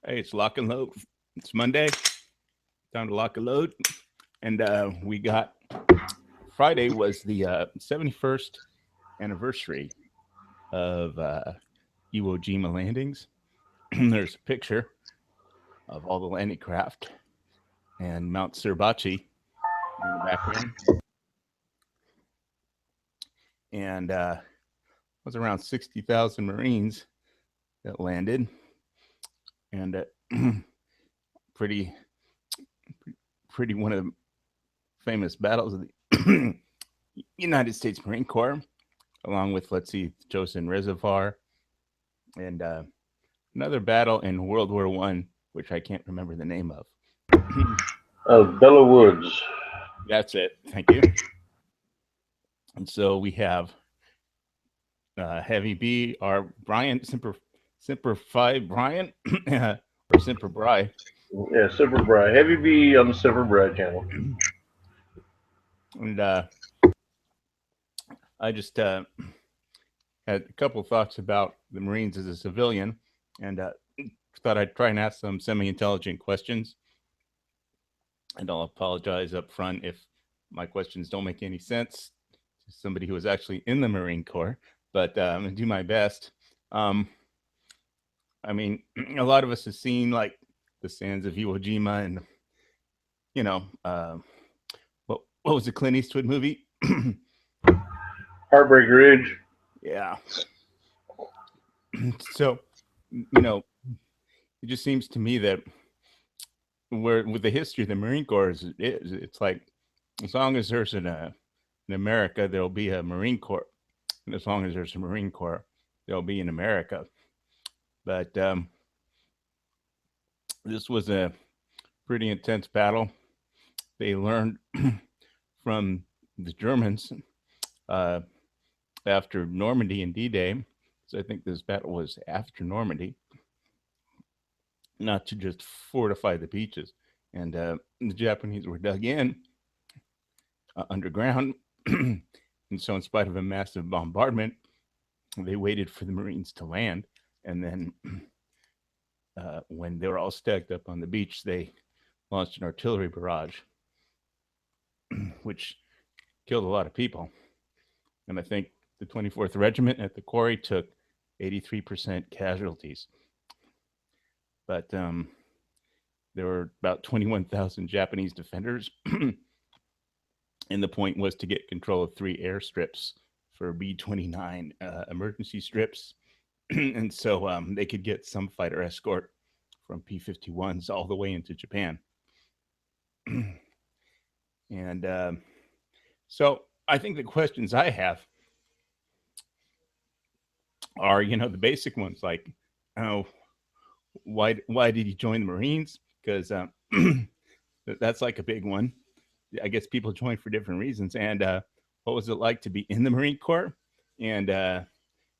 Hey, it's lock and load. It's Monday. Time to lock and load. And we got Friday was the 71st anniversary of Iwo Jima landings. There's a picture of all the landing craft and Mount Suribachi in the background. And it was around 60,000 Marines that landed. And pretty, pretty one of the famous battles of the United States Marine Corps, along with, let's see, Chosin Reservoir, and another battle in World War One, which I can't remember the name of. Bella Woods. That's it. Thank you. And so we have Heavy B, our Brian, Semper Fi Brian, or Semper Bry. Yeah, Silver Bride. Heavy B on the Silver Bride channel. And I just had a couple of thoughts about the Marines as a civilian, and thought I'd try and ask some semi-intelligent questions. And I'll apologize up front if my questions don't make any sense to somebody who was actually in the Marine Corps, but I'm gonna do my best. I mean, a lot of us have seen like the sands of Iwo Jima, and you know, what was the Clint Eastwood movie? Heartbreak Ridge. Yeah. So, you know, it just seems to me that where with the history of the Marine Corps it's like as long as there's in America, there'll be a Marine Corps, and as long as there's a Marine Corps, there'll be in America. But this was a pretty intense battle. They learned from the Germans after Normandy and D-Day. So I think this battle was after Normandy, not to just fortify the beaches. And the Japanese were dug in underground. And so, in spite of a massive bombardment, they waited for the Marines to land. And then, when they were all stacked up on the beach, they launched an artillery barrage, which killed a lot of people. And I think the 24th Regiment at the quarry took 83% casualties. But there were about 21,000 Japanese defenders. And the point was to get control of 3 airstrips for B-29 emergency strips. And so they could get some fighter escort from P-51s all the way into Japan. And so I think the questions I have are, the basic ones like, oh, why did you join the Marines? Because that's like a big one. I guess people join for different reasons. And what was it like to be in the Marine Corps? And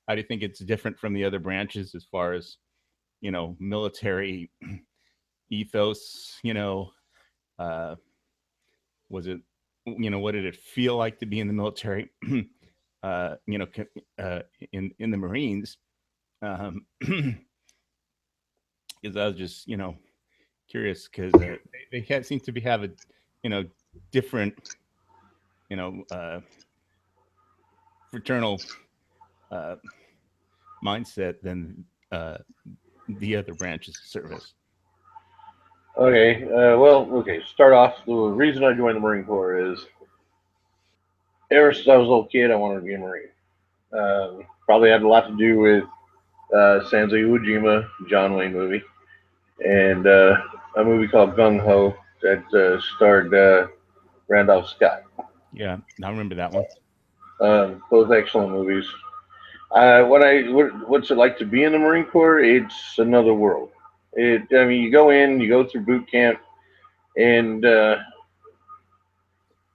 how do you think it's different from the other branches as far as, military ethos? Was it, what did it feel like to be in the military? In the Marines, because I was just, curious because they seem to have a, different, fraternal mindset than the other branches of service. Okay, okay. Start off. The reason I joined the Marine Corps is ever since I was a little kid, I wanted to be a Marine. Probably had a lot to do with Sands of Iwo Jima, John Wayne movie, and a movie called Gung Ho that starred Randolph Scott. Yeah, I remember that one. Both excellent movies. What's it like to be in the Marine Corps? It's another world. I mean, you go in, you go through boot camp, and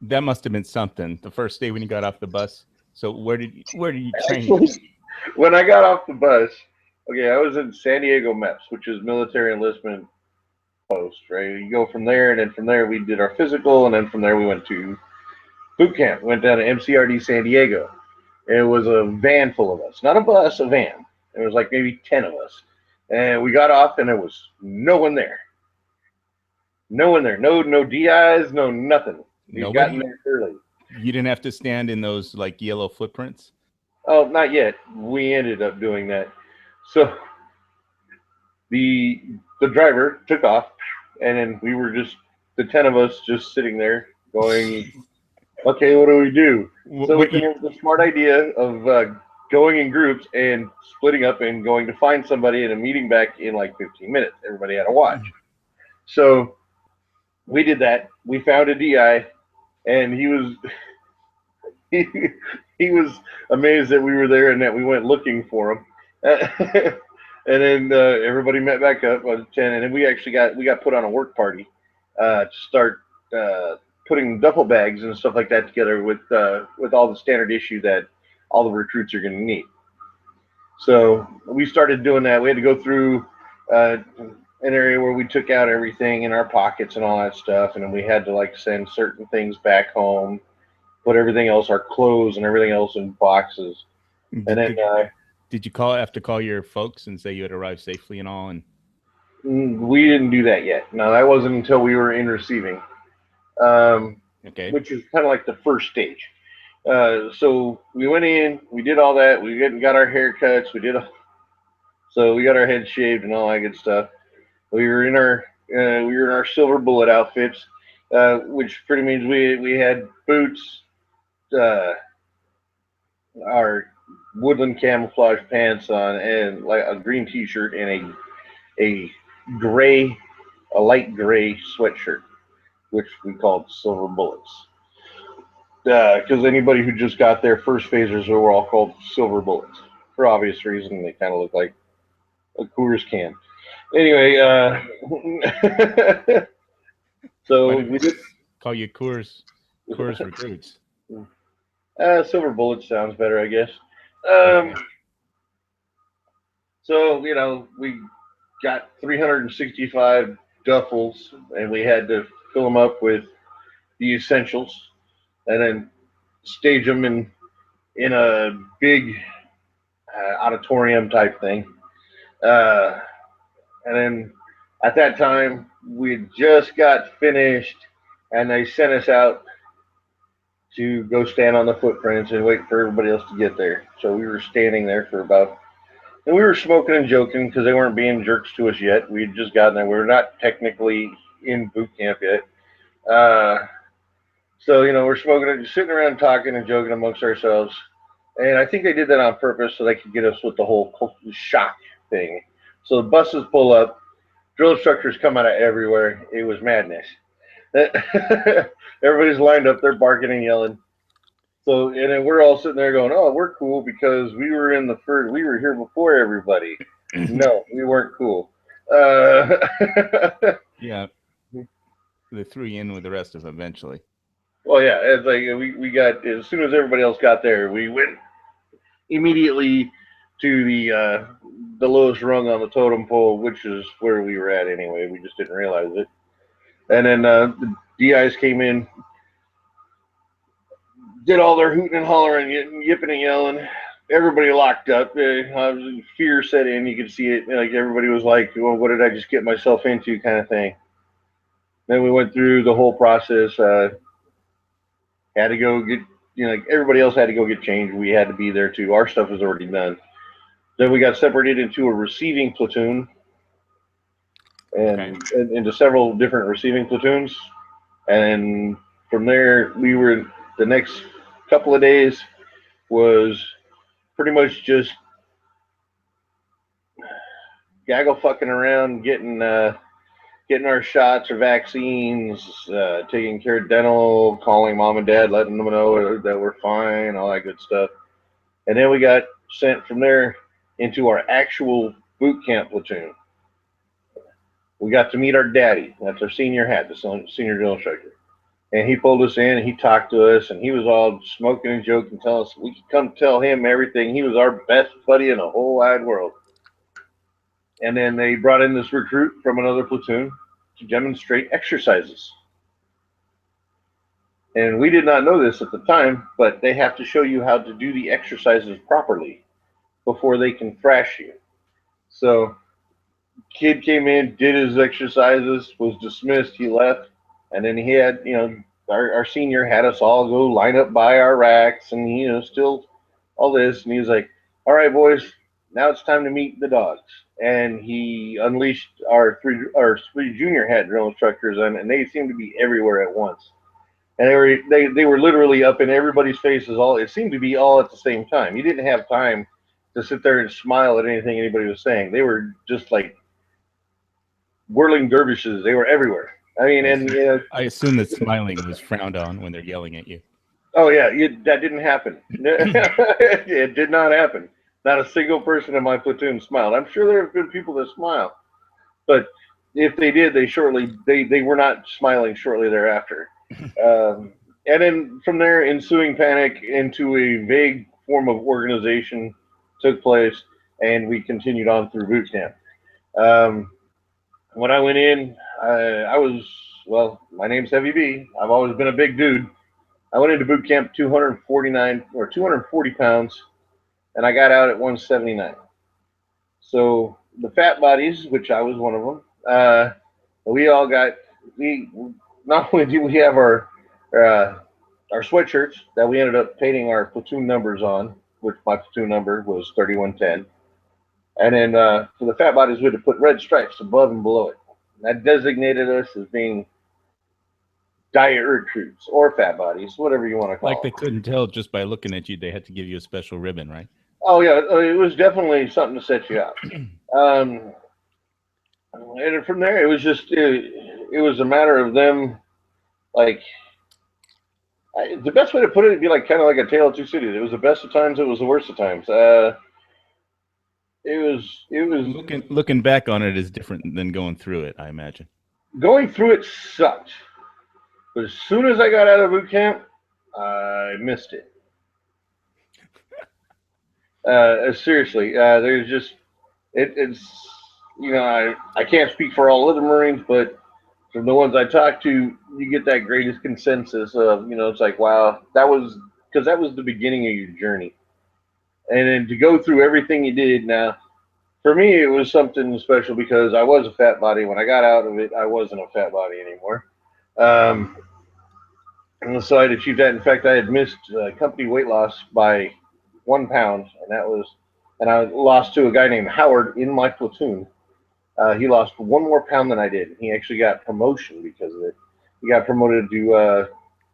That must have been something. The first day when you got off the bus. So where did you train? actually, when I got off the bus, okay, I was in San Diego MEPS, which is military enlistment post, right? You go from there, and then from there we did our physical, and then from there we went to boot camp. Went down to MCRD San Diego. It was a van full of us, not a bus, a van. There was like maybe 10 of us. And we got off, and there was no one there. No one there. No DIs, no nothing. We'd gotten Nobody? there early. You didn't have to stand in those like yellow footprints? Oh, not yet. We ended up doing that. So the the driver took off, and then we were just the 10 of us just sitting there going, "Okay, what do we do?" So we What came you up with the smart idea of going in groups and splitting up and going to find somebody and a meeting back in like 15 minutes. Everybody had a watch. So we did that. We found a DI, and he, he was amazed that we were there and that we went looking for him. And then everybody met back up on 10, and then we got put on a work party to start uh, putting duffel bags and stuff like that together with all the standard issue that all the recruits are going to need. So we started doing that. We had to go through an area where we took out everything in our pockets and all that stuff, and then we had to like send certain things back home, put everything else, our clothes and everything else, in boxes, and did, then did, did you have to call your folks and say you had arrived safely and all? And we didn't do that yet. No, that wasn't until we were in receiving, okay. which is kind of like the first stage. So we went in, we did all that, we got our haircuts, so we got our heads shaved and all that good stuff. We were in our silver bullet outfits, which pretty means we had boots, uh, our woodland camouflage pants on, and like a green T-shirt and a gray, a light gray sweatshirt, which we called silver bullets. Because anybody who just got their first phasers were all called silver bullets for obvious reason. They kind of look like a Coors can. Anyway, Why so did we did. call you Coors recruits? Silver bullet sounds better, I guess. Um, Okay. so we got 365 duffels, and we had to fill them up with the essentials, and then stage them in a big auditorium type thing. Uh, and then at that time, we just got finished, and they sent us out to go stand on the footprints and wait for everybody else to get there. So we were standing there for about, and we were smoking and joking because they weren't being jerks to us yet. We had just gotten there. We were not technically in boot camp yet. Uh, so we're smoking and just sitting around talking and joking amongst ourselves. And I think they did that on purpose so they could get us with the whole shock thing. So the buses pull up, drill instructors come out of everywhere. It was madness. Everybody's lined up, they're barking and yelling. So and then we're all sitting there going, "Oh, we're cool because we were in the first. We were here before everybody." No, we weren't cool. Uh, Yeah, they threw you in with the rest of them eventually. well, yeah, it's like we got as soon as everybody else got there, we went immediately to the lowest rung on the totem pole, which is where we were at anyway. We just didn't realize it. And then the DIs came in, did all their hooting and hollering, yipping and yelling. Everybody locked up. Fear set in. You could see it. Like everybody was like, "Well, what did I just get myself into?" kind of thing. Then we went through the whole process. Had to go get, like everybody else had to go get changed. We had to be there too. Our stuff was already done. Then we got separated into a receiving platoon Okay. and into several different receiving platoons. And from there, we were the next couple of days was pretty much just gaggle fucking around, getting our shots or vaccines, taking care of dental, calling mom and dad, letting them know that we're fine, all that good stuff. And then we got sent from there into our actual boot camp platoon. We got to meet our daddy. That's our senior hat, the senior drill instructor. And he pulled us in and he talked to us and he was all smoking and joking, telling us we could come tell him everything. He was our best buddy in the whole wide world. And then they brought in this recruit from another platoon to demonstrate exercises. And we did not know this at the time, but they have to show you how to do the exercises properly before they can thrash you. So Kid came in, did his exercises, was dismissed. He left, and then he had, our senior had us all go line up by our racks, and still all this, and he was like, "All right, boys, now it's time to meet the dogs." And he unleashed our three junior hat drill instructors, and they seemed to be everywhere at once. And they were literally up in everybody's faces. All it seemed to be all at the same time. You didn't have time to sit there and smile at anything anybody was saying. They were just like whirling dervishes. They were everywhere. I mean, I and assume, I assume that smiling was frowned on when they're yelling at you. oh yeah, that didn't happen. It did not happen. Not a single person in my platoon smiled. I'm sure there have been people that smile, but if they did, they were not smiling shortly thereafter. Um, and then from there, ensuing panic into a vague form of organization took place, and we continued on through boot camp. Um, when I went in, I was, well, my name's Heavy B. I've always been a big dude. I went into boot camp 249 or 240 pounds, and I got out at 179. So the fat bodies, which I was one of them, we all got we not only do we have uh, our sweatshirts that we ended up painting our platoon numbers on, which my platoon number was 3110, and then for the fat bodies we had to put red stripes above and below it. That designated us as being diet recruits or fat bodies, whatever you want to Like call they them. couldn't tell just by looking at you, they had to give you a special ribbon, right? Oh yeah, it was definitely something to set you up. Um, and from there, it was a matter of them like the best way to put it would be like kind of like a tale of two cities. It was the best of times, it was the worst of times. It was Looking back on it is different than going through it, I imagine. going through it sucked, but as soon as I got out of boot camp, I missed it. Seriously, there's just it's I can't speak for all other Marines, but from the ones I talked to, you get that greatest consensus of it's like wow, that was because that was the beginning of your journey, and then to go through everything you did. Now, for me, it was something special because I was a fat body. When I got out of it, I wasn't a fat body anymore. Um, and so I had achieved that. In fact, I had missed company weight loss by 1 pound, and I lost to a guy named Howard in my platoon. He lost one more pound than I did. He actually got promotion because of it. He got promoted to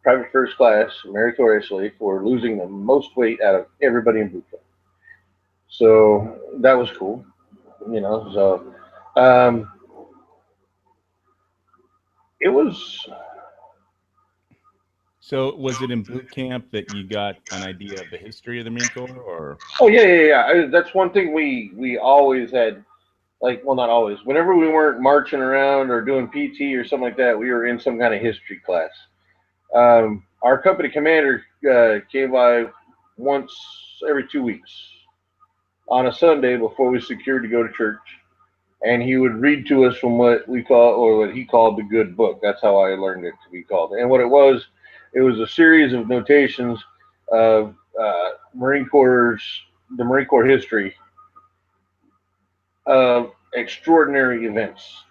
private first class meritoriously for losing the most weight out of everybody in boot camp. So that was cool, So it was. So, was it in boot camp that you got an idea of the history of the Marine Corps, or Oh yeah, yeah, yeah. That's one thing we always had. Like, well, not always. Whenever we weren't marching around or doing PT or something like that, we were in some kind of history class. Our company commander came by once every 2 weeks on a Sunday before we secured to go to church, and he would read to us from what we call or what he called the good book. That's how I learned it to be called. And what it was a series of notations of Marine Corps, the Marine Corps history of extraordinary events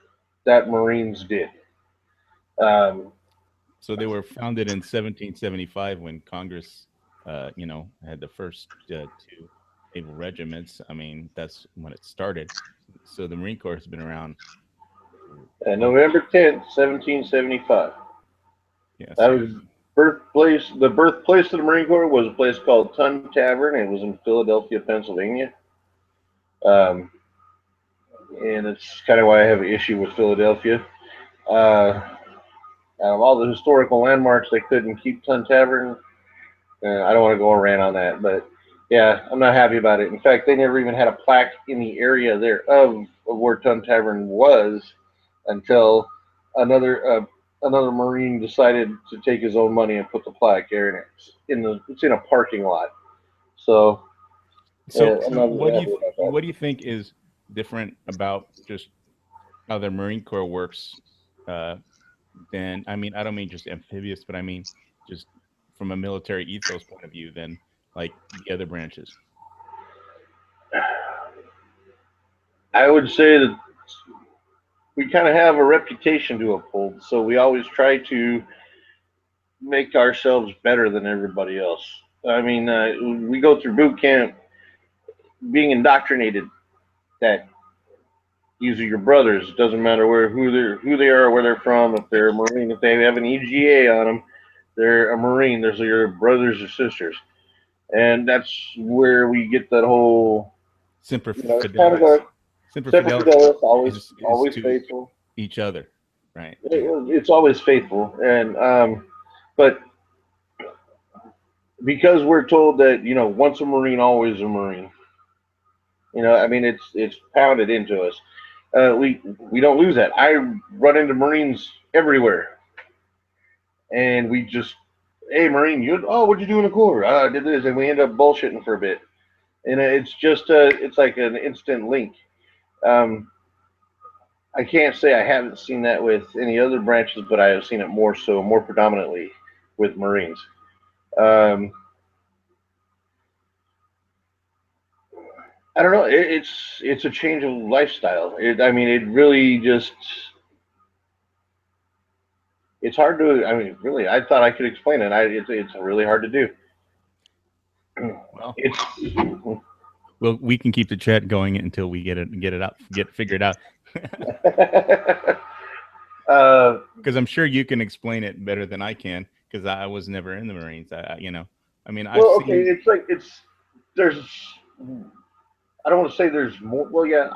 that Marines did. Um, so they were founded in 1775 when Congress, had the first two naval regiments. I mean, that's when it started. So the Marine Corps has been around for long. November 10th, 1775. Yeah. That So was birthplace. The birthplace of the Marine Corps was a place called Tun Tavern. It was in Philadelphia, Pennsylvania. Um, and it's kind of why I have an issue with Philadelphia. Uh, Out of all the historical landmarks, they couldn't keep Tun Tavern. I don't want to go on a rant on that, but yeah, I'm not happy about it. In fact, they never even had a plaque in the area there of where Tun Tavern was until another another Marine decided to take his own money and put the plaque there, and it's in a parking lot. So I'm not what do you happy about that. what do you think is different about just how the Marine Corps works? Uh, than I mean, I don't mean just amphibious, but I mean just from a military ethos point of view than like the other branches. I would say that we kind of have a reputation to uphold, so we always try to make ourselves better than everybody else. I mean, we go through boot camp being indoctrinated that these are your brothers. It doesn't matter who they are, where they're from. If they're a Marine, if they have an EGA on them, they're a Marine. Those are your brothers or sisters, and that's where we get that whole. Semper It's kind of Fidelis. a Semper Semper Fidelis Fidelis, always is always to faithful. each other, right? Yeah. It's always faithful, and but because we're told that once a Marine, always a Marine. I mean, it's pounded into us. We don't lose that. I run into Marines everywhere, and we just, hey Marine, what'd you do in the Corps? I did this, and we end up bullshitting for a bit, and it's like an instant link. Um, I can't say I haven't seen that with any other branches, but I have seen it more predominantly with Marines. Um, I don't know. It's a change of lifestyle. I mean, it really just it's hard to. I mean, really, I thought I could explain it. It's really hard to do. Well, It's we can keep the chat going until we get it out, get it figured out. Because I'm sure you can explain it better than I can. Because I was never in the Marines. I mean, I've well, okay. seen. It's like there's. I don't want to say there's more. Well, yeah,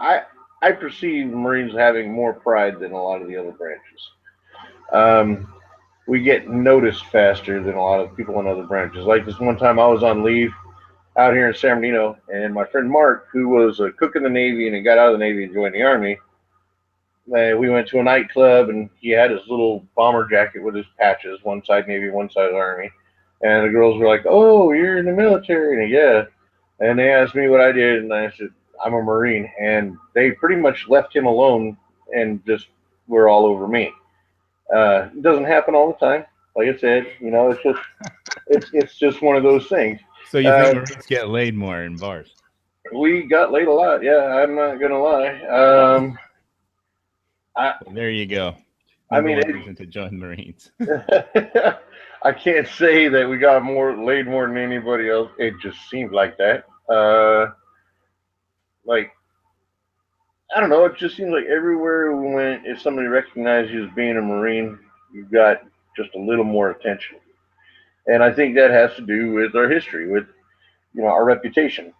I perceive Marines having more pride than a lot of the other branches. Um, we get noticed faster than a lot of people in other branches. Like this one time, I was on leave out here in San Bernardino, and my friend Mark, who was a cook in the Navy and he got out of the Navy and joined the Army, we went to a nightclub and he had his little bomber jacket with his patches, one side Navy, one side Army. And the girls were like, "Oh, you're in the military?" And yeah. And they asked me what I did, and I said, "I'm a Marine." And they pretty much left him alone and just were all over me. It doesn't happen all the time. Like I said, it's just one of those things. So you think Uh, Marines get laid more in bars? we got laid a lot. Yeah, I'm not gonna lie. I Well, there you go. I Number mean, one reason to join the Marines. I can't say that we got more laid more than anybody else. It just seemed like that. Like I don't know. It just seems like everywhere we went, if somebody recognized you as being a Marine, you got just a little more attention. And I think that has to do with our history, with our reputation,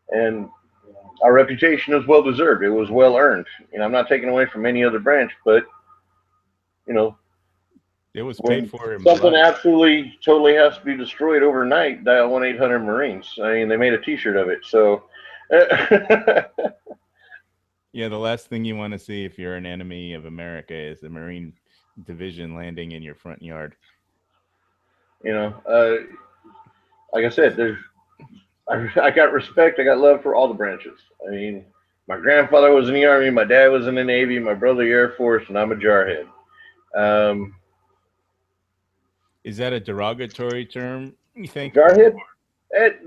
and our reputation is well deserved. It was well earned. I'm not taking away from any other branch, but you know, It was paid when for in something blood. absolutely totally has to be destroyed overnight, dial 1-800 Marines. I mean, they made a T-shirt of it. So, Yeah, the last thing you want to see if you're an enemy of America is the Marine division landing in your front yard. you know, uh, like I said, I got respect. I got love for all the branches. I mean, my grandfather was in the Army. My dad was in the Navy. My brother Air Force, and I'm a jarhead. Um, Is that a derogatory term, you think? jarhead. It,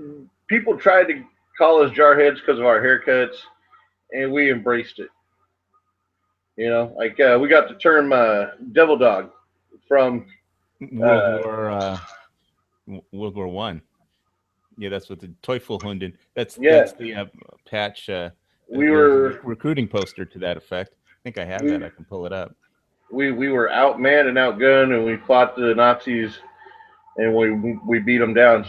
people tried to call us jarheads because of our haircuts, and we embraced it. Like we got the term "devil dog" from World uh, War World War One. Yeah, that's what the Teufelhunden. yeah. That's the patch. We There was a were recruiting poster to that effect. I think I have that. we I can pull it up. we were outmanned and outgunned, and we fought the Nazis, and we beat them down.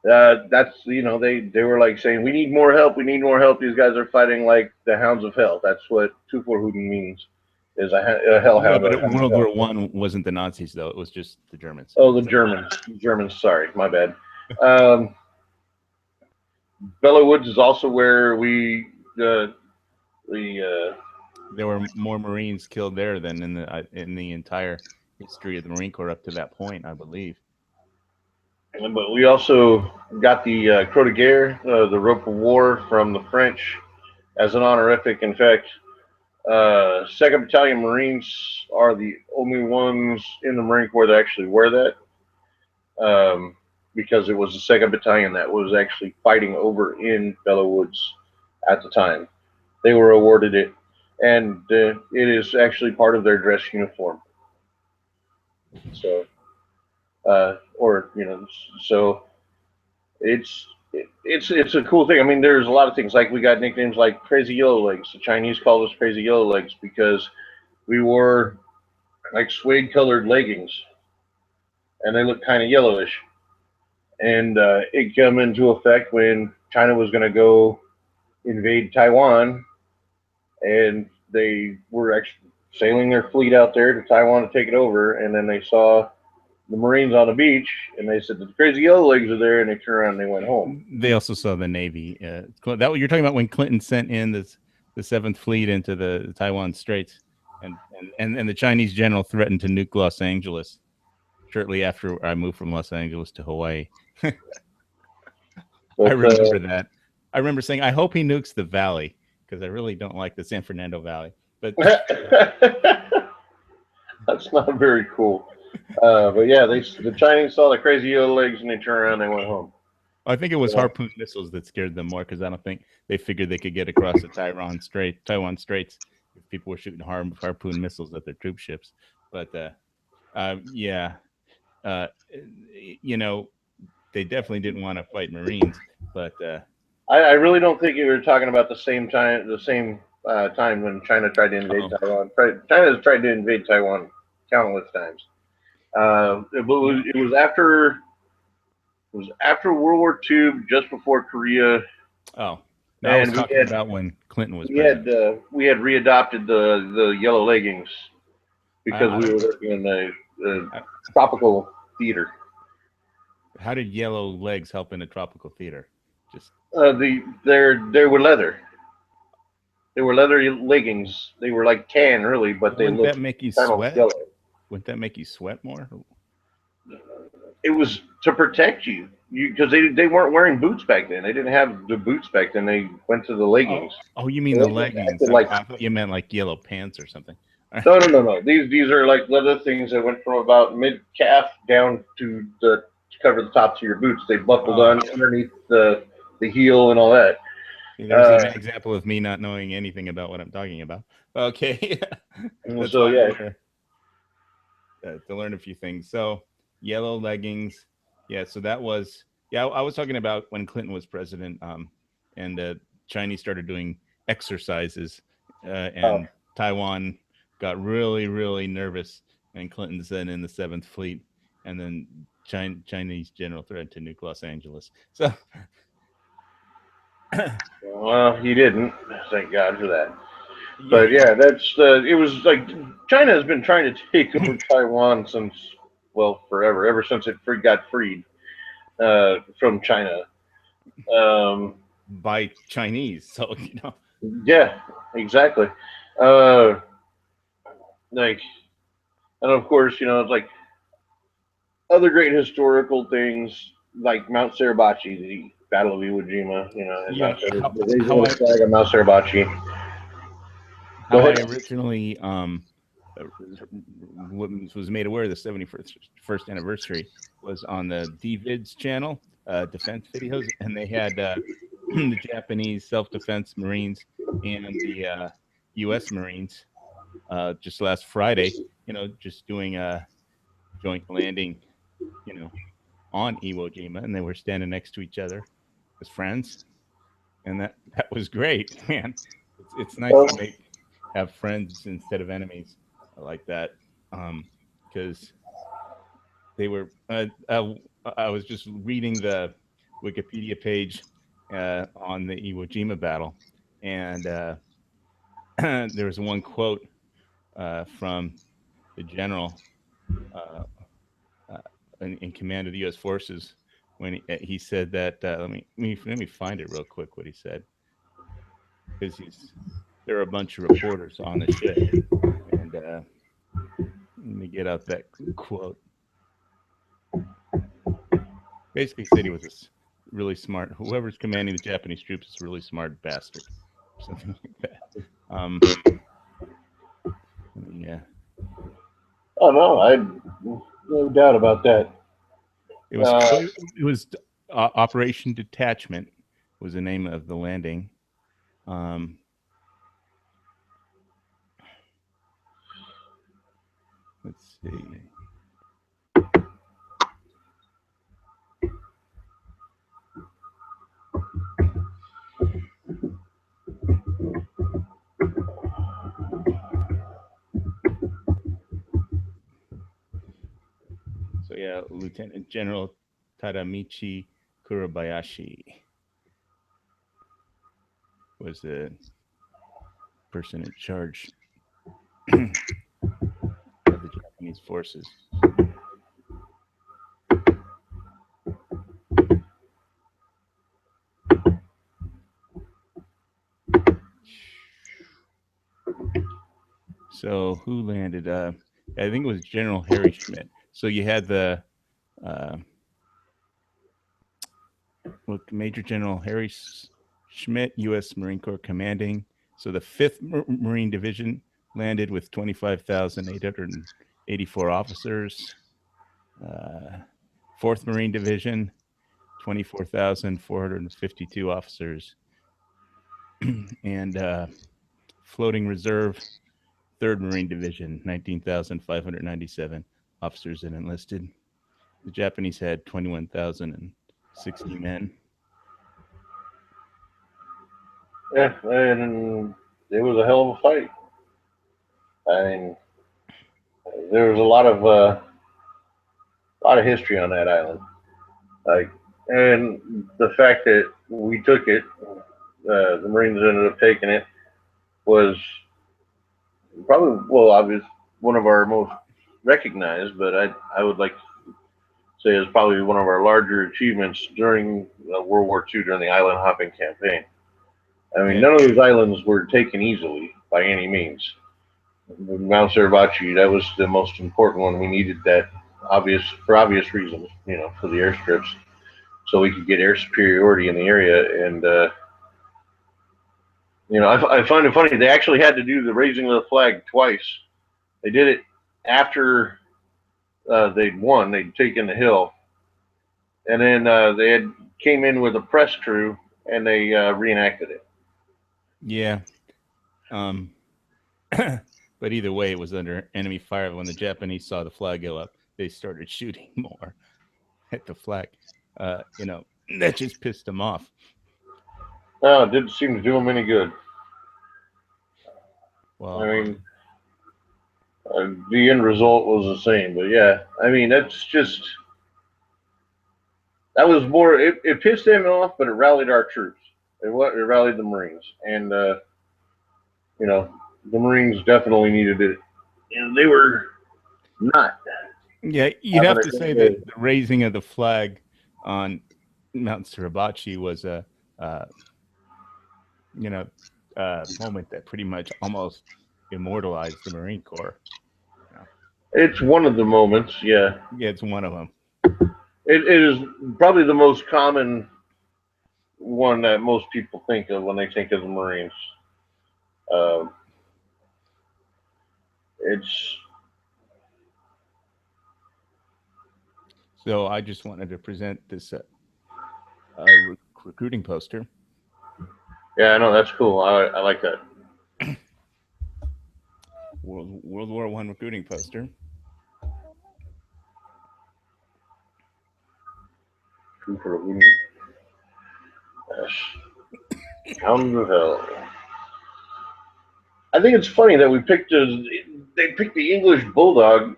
That's they were like saying we need more help. We need more help. These guys are fighting like the hounds of hell. That's what Tuforhuden means. Is a Yeah, hellhound or but a hound of World hell. War One wasn't the Nazis though. It was just the Germans. Oh, the Germans. Germans. Sorry, my bad. Um, Bellow Woods is also where we There were more Marines killed there than in the entire history of the Marine Corps up to that point, I believe. but we also got the Croix de Guerre, the Rope of War from the French as an honorific. In fact, Second Battalion Marines are the only ones in the Marine Corps that actually wear that, because it was the Second Battalion that was actually fighting over in Belleau Woods at the time. They were awarded it, and it is actually part of their dress uniform. So, or so it's a cool thing. I mean, there's a lot of things like we got nicknames like Crazy Yellow Legs. The Chinese called us Crazy Yellow Legs because we wore like suede colored leggings, and they looked kind of yellowish. And it came into effect when China was going to go invade Taiwan, and they were actually sailing their fleet out there to Taiwan to take it over. And then they saw the Marines on the beach, and they said the Crazy Yellow Legs are there, and they turned around and they went home. They also saw the Navy. That you're talking about when Clinton sent in the Seventh Fleet into the Taiwan Straits, and the Chinese general threatened to nuke Los Angeles shortly after I moved from Los Angeles to Hawaii. But, I remember that. I remember saying, "I hope he nukes the valley," because I really don't like the San Fernando Valley. But that's not very cool. But yeah, the Chinese saw the Crazy Yellow Legs, and they turned around and they went home. I think it was harpoon missiles that scared them more, because I don't think they figured they could get across the Taiwan Straits if people were shooting harpoon missiles at their troop ships. But yeah, they definitely didn't want to fight Marines. But I really don't think you were talking about the same time when China tried to invade Taiwan. China has tried to invade Taiwan countless times. It was after World War II, just before Korea. Oh, no, I was talking about when Clinton was president. We had readopted the yellow leggings because we were working in the tropical theater. How did yellow legs help in a tropical theater? Just they were leather. They were leather leggings. They were like tan, really, but they wouldn't that make you sweat? Wouldn't that make you sweat more? It was to protect you, because they weren't wearing boots back then. They didn't have the boots back then. They went to the leggings. Oh, you mean the leggings? I thought you meant like yellow pants or something. No. These are like leather things that went from about mid calf down to cover the tops of your boots. They buckled on underneath the heel and all that. There's an example of me not knowing anything about what I'm talking about. Okay. So yeah, to learn a few things. So yellow leggings. Yeah. So that was, I was talking about when Clinton was president, and Chinese started doing exercises, and Taiwan got really, really nervous, and Clinton sent in the Seventh Fleet, and then Chinese general threatened to nuke Los Angeles. So well, he didn't. Thank God for that. But yeah, that's it was like China has been trying to take over Taiwan since, well, forever. Ever since it got freed from China by Chinese. So Yeah, exactly. Like, and of course, it's like other great historical things like Mount Suribachi, the Battle of Iwo Jima. And the flag of Mount Suribachi. How I originally was made aware of the 71st anniversary was on the DVids channel, defense videos, and they had the Japanese self-defense Marines and the U.S. Marines just last Friday, just doing a joint landing, on Iwo Jima, and they were standing next to each other as friends, and that was great, man. It's nice to have friends instead of enemies like that, because they were. I was just reading the Wikipedia page on the Iwo Jima battle, and there was one quote from the general in command of the U.S. forces when he said that. Let me find it real quick. What he said, because there are a bunch of reporters on the ship, and let me get out that quote. Basically said he was a really smart, whoever's commanding the Japanese troops is a really smart bastard, something like that. Yeah. Oh no, I no doubt about that. It was Operation Detachment was the name of the landing. see. So yeah, Lieutenant General Tadamichi Kurabayashi was the person in charge of the Japanese forces. So who landed? I think it was General Harry Schmidt. So you had the Major General Harry Schmidt, U.S. Marine Corps commanding. So the 5th Marine Division landed with 25,884 officers. 4th Marine Division, 24,452 officers. And Floating Reserve, 3rd Marine Division, 19,597 officers and enlisted. The Japanese had 21,060 men. Yeah, and it was a hell of a fight. I mean, there was a lot of history on that island. Like, and the fact that we took it, the Marines ended up taking it, was probably, well, obvious, one of our most recognized, but I would like to say is probably one of our larger achievements during World War II during the island hopping campaign. I mean, none of those islands were taken easily by any means. Mount Suribachi, that was the most important one. We needed that for obvious reasons, for the airstrips, so we could get air superiority in the area. And I find it funny they actually had to do the raising of the flag twice. They did it after they'd won, they'd taken the hill, and then they had came in with a press crew and they reenacted it. Yeah. But either way, it was under enemy fire. When the Japanese saw the flag go up, they started shooting more at the flag. That just pissed them off. No, it didn't seem to do them any good. Well, I mean, the end result was the same, but yeah, I mean, that was more. It pissed them off, but it rallied our troops. It rallied the Marines, and the Marines definitely needed it, and they were not. Yeah, you'd have to say that the raising of the flag on Mount Suribachi was a moment that pretty much almost immortalized the Marine Corps. It's one of the moments, yeah. Yeah, it's one of them. It is probably the most common one that most people think of when they think of the Marines. It's So I just wanted to present this recruiting poster. Yeah, I know, that's cool. I like that. World War I recruiting poster. Trooper of Union. Hound of Hell. I think it's funny that they picked the English Bulldog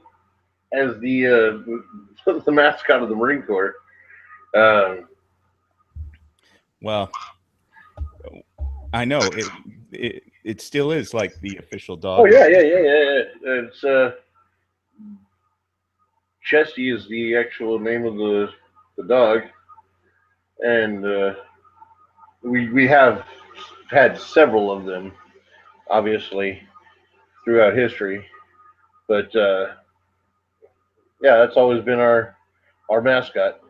as the the mascot of the Marine Corps. Well, I know it still is like the official dog. Oh yeah. It's Chesty is the actual name of the dog, and we have had several of them, obviously, throughout history. But yeah, that's always been our mascot.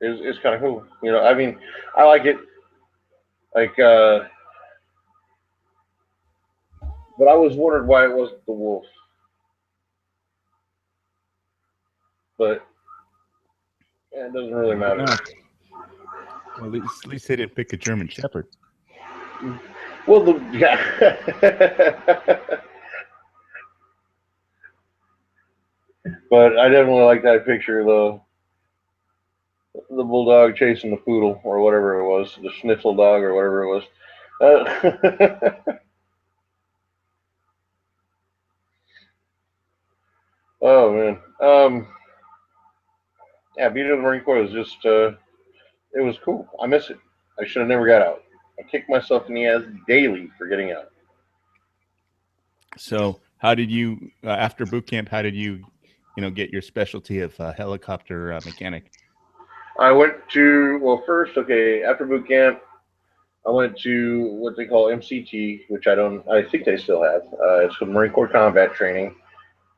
It's kind of cool, I mean, I like it. Like, but I was wondering why it wasn't the wolf. But yeah, it doesn't really matter. No. Well, at least they didn't pick a German Shepherd. Well, yeah. But I definitely like that picture of the bulldog chasing the poodle or whatever it was, the schnitzel dog or whatever it was. Oh man, yeah, being in the Marine Corps was just it was cool. I miss it. I should have never got out. I kick myself in the ass daily for getting out. So, how did you after boot camp? How did you, get your specialty of helicopter mechanic? I went to well first, okay, after boot camp, I went to what they call MCT, which I think they still have. It's the Marine Corps Combat Training,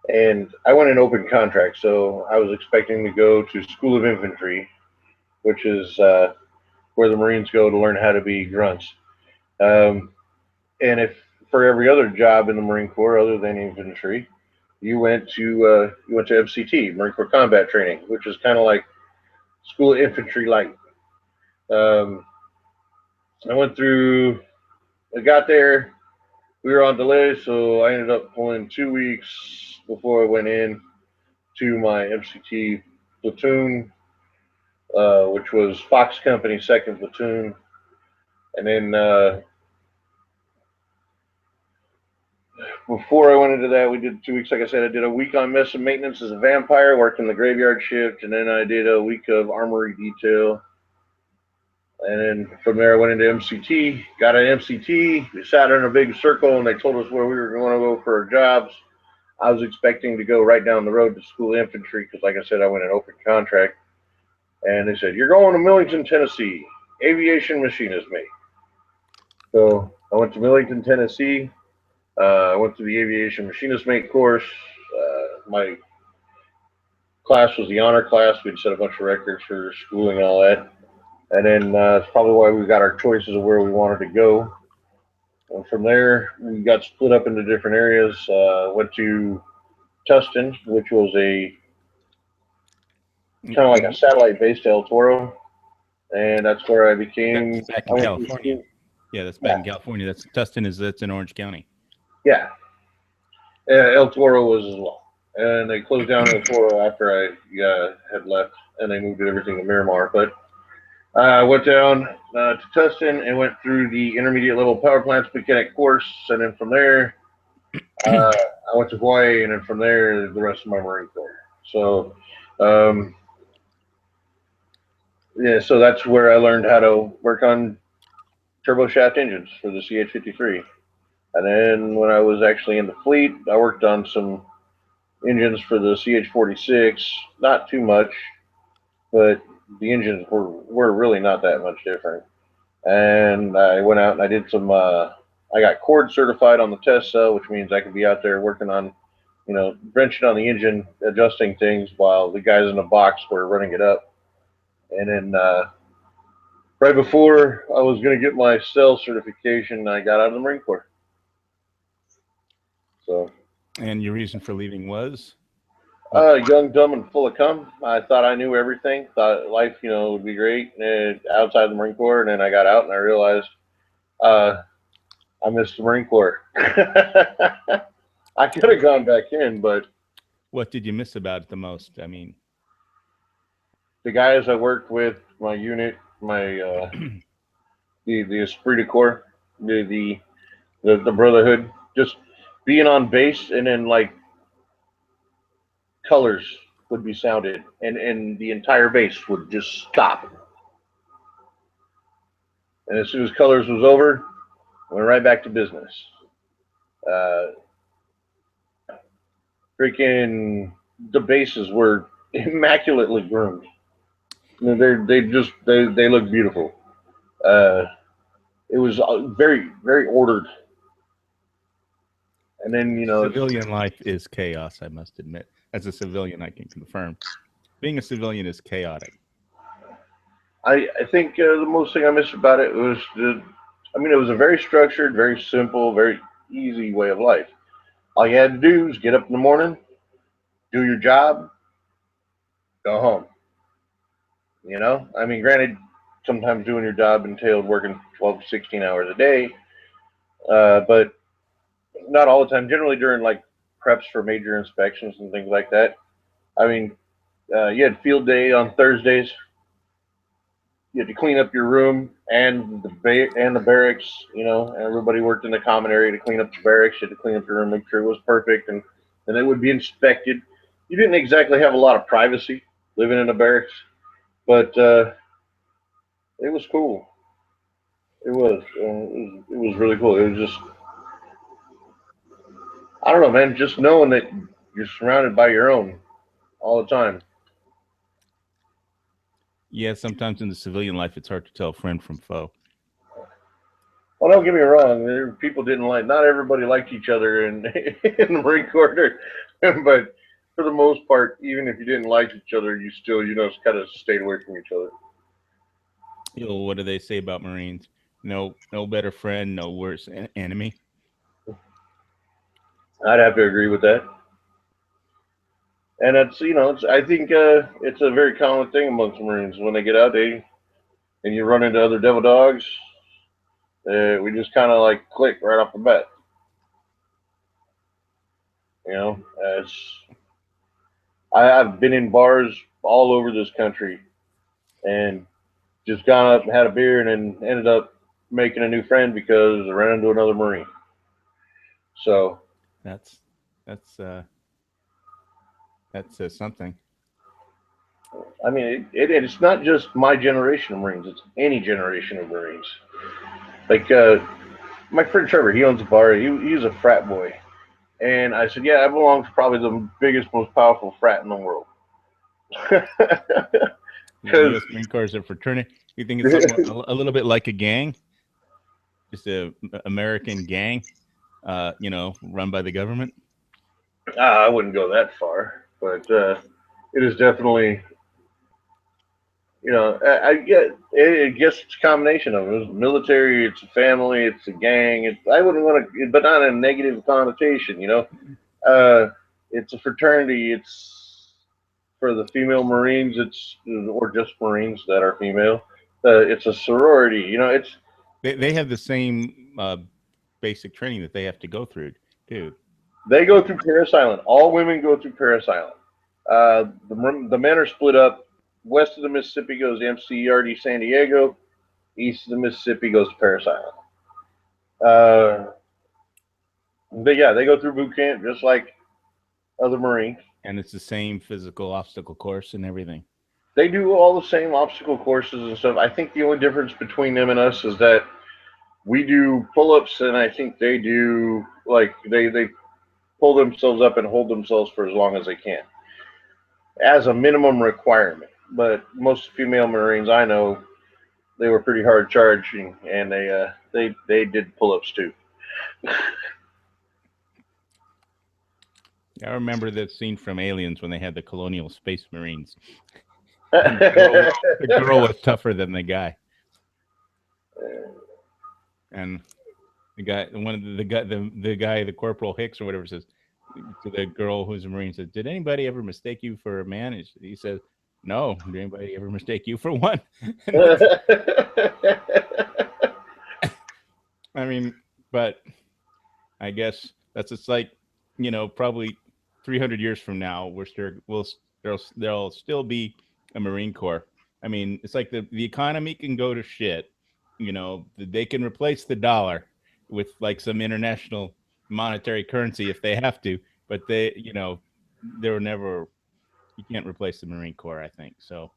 and I went in open contract, so I was expecting to go to School of Infantry, which is where the Marines go to learn how to be grunts. Um, and if for every other job in the Marine Corps other than infantry, you went to MCT, Marine Corps Combat Training, which is kind of like School of Infantry Light. Um, I went through. I got there. We were on delay, so I ended up pulling 2 weeks before I went in to my MCT platoon, which was Fox Company Second Platoon, and then before I went into that, we did 2 weeks. Like I said, I did a week on mess and maintenance as a vampire, worked in the graveyard shift, and then I did a week of armory detail. And then from there, I went into MCT, got an MCT. We sat in a big circle, and they told us where we were going to go for our jobs. I was expecting to go right down the road to school infantry because, like I said, I went an open contract. And they said, "You're going to Millington, Tennessee, aviation machinist mate." So I went to Millington, Tennessee. I went to the aviation machinist mate course. My class was the honor class. We'd set a bunch of records for schooling and all that. And then it's probably why we got our choices of where we wanted to go. And from there, we got split up into different areas. Went to Tustin, which was a kind of like a And satellite base to El Toro, and that's where I that's became. back I in went to California. school. Yeah, that's back Yeah, in California. That's in Orange County. yeah. El Toro was as well, and they closed down El Toro after I had left, and they moved everything to Miramar. But I went down to Tustin and went through the intermediate level power plants mechanic course, and then from there I went to Hawaii, and then from there the rest of my Marine Corps. So um, yeah, so that's where I learned how to work on turbo shaft engines for the CH-53. And then when I was actually in the fleet, I worked on some engines for the CH-46. Not too much, but the engines were really not that much different. And I went out and I did some. I got cord certified on the test cell, which means I could be out there working on, wrenching on the engine, adjusting things while the guys in the box were running it up. And then right before I was going to get my cell certification, I got out of the Marine Corps. So And your reason for leaving was what? young, dumb, and full of cum. I thought I knew everything. Thought life, would be great outside the Marine Corps. And then I got out and I realized uh, I missed the Marine Corps. I could have gone back in, but What did you miss about it the most? I mean, the guys I worked with, my unit, my the esprit de corps, the brotherhood, just being on base, and then like colors would be sounded, and the entire base would just stop. And as soon as colors was over, I went right back to business. Uh, Freaking the bases were immaculately groomed. They look beautiful. Uh, it was very very ordered. And then civilian life is chaos, I must admit. As a civilian, I can confirm. Being a civilian is chaotic. I think the most thing I missed about it was it was a very structured, very simple, very easy way of life. All you had to do was get up in the morning, do your job, go home. I mean, granted, sometimes doing your job entailed working 12 to 16 hours a day, but not all the time. Generally, during like preps for major inspections and things like that, I mean, you had field day on Thursdays. You had to clean up your room and the barracks. You know, everybody worked in the common area to clean up the barracks. You had to clean up your room, make sure it was perfect, and then it would be inspected. You didn't exactly have a lot of privacy living in a barracks, but it was cool. It was really cool. It was just I don't know, man. Just knowing that you're surrounded by your own all the time. Yeah, sometimes in the civilian life, it's hard to tell friend from foe. Well, don't get me wrong. People didn't like. Not everybody liked each other in in the Marine Corps, but for the most part, even if you didn't like each other, you still, kind of stayed away from each other. You know, what do they say about Marines? No better friend, no worse enemy. I'd have to agree with that. And I think it's a very common thing amongst Marines when they get out, and you run into other devil dogs. We just kind of like click right off the bat. You know, I've been in bars all over this country and just gone up and had a beer and then ended up making a new friend because I ran into another Marine. So, That's that's uh that says something. I mean, it's not just my generation of Marines; it's any generation of Marines. Like my friend Trevor, he owns a bar. He's a frat boy, and I said, "Yeah, I belong to probably the biggest, most powerful frat in the world." The Because U.S. Marine Corps is a fraternity. You think it's somewhat a little bit like a gang, just a American gang, run by the government. I wouldn't go that far, but it is definitely, I guess it's a combination of it. It's military, it's a family, it's a gang. I wouldn't want to, but not in a negative connotation. Uh, it's a fraternity. It's for the female Marines. Or just Marines that are female. It's a sorority. It's They have the same basic training that they have to go through, too. they go through Paris Island. All women go through Paris Island. The men are split up. West of the Mississippi goes to MCERD San Diego. East of the Mississippi goes to Paris Island. Uh, yeah, they go through boot camp just like other Marines. And it's the same physical obstacle course and everything. They do all the same obstacle courses and stuff. I think the only difference between them and us is that we do pull-ups, and I think they do like they pull themselves up and hold themselves for as long as they can as a minimum requirement. But most female Marines I know, they were pretty hard charging, and they did pull-ups too. I remember that scene from Aliens when they had the Colonial Space Marines, and I the girl was tougher than the guy, and the guy, one of the guy, the Corporal Hicks or whatever, says to the girl who's a Marine, says, "Did anybody ever mistake you for a man?" And he says, "No. Did anybody ever mistake you for one?" And I mean, but I guess that's it's like, probably 300 years from now, there'll still be a Marine Corps. I mean, it's like the economy can go to shit. They can replace the dollar with like some international monetary currency if they have to, but they're never. You can't replace the Marine Corps. I think so.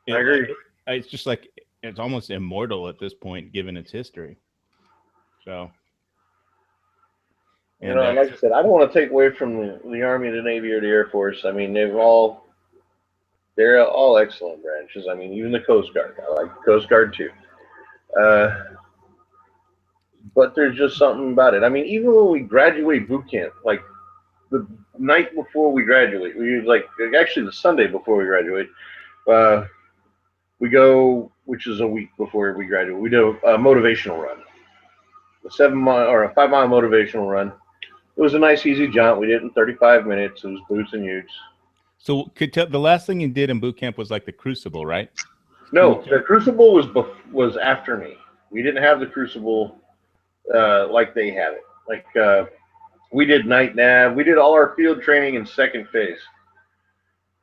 It, agree. it's just like it's almost immortal at this point, given its history. So, and Like I said, I don't want to take away from the Army, the Navy, or the Air Force. I mean, they're all excellent branches. I mean, even the Coast Guard. I like the Coast Guard too. Uh, but there's just something about it. I mean, even when we graduate boot camp, like the night before we graduate, we like actually the Sunday before we graduate, uh, we go, which is a week before we graduate. We do a motivational run, a 7 mile or a 5 mile motivational run. It was a nice, easy jaunt. We did it in 35 minutes. It was boots and utes. so could tell the last thing you did in boot camp was like the Crucible, right? No, the Crucible was after me. We didn't have the Crucible like they have it. Like we did night nav. We did all our field training in second phase.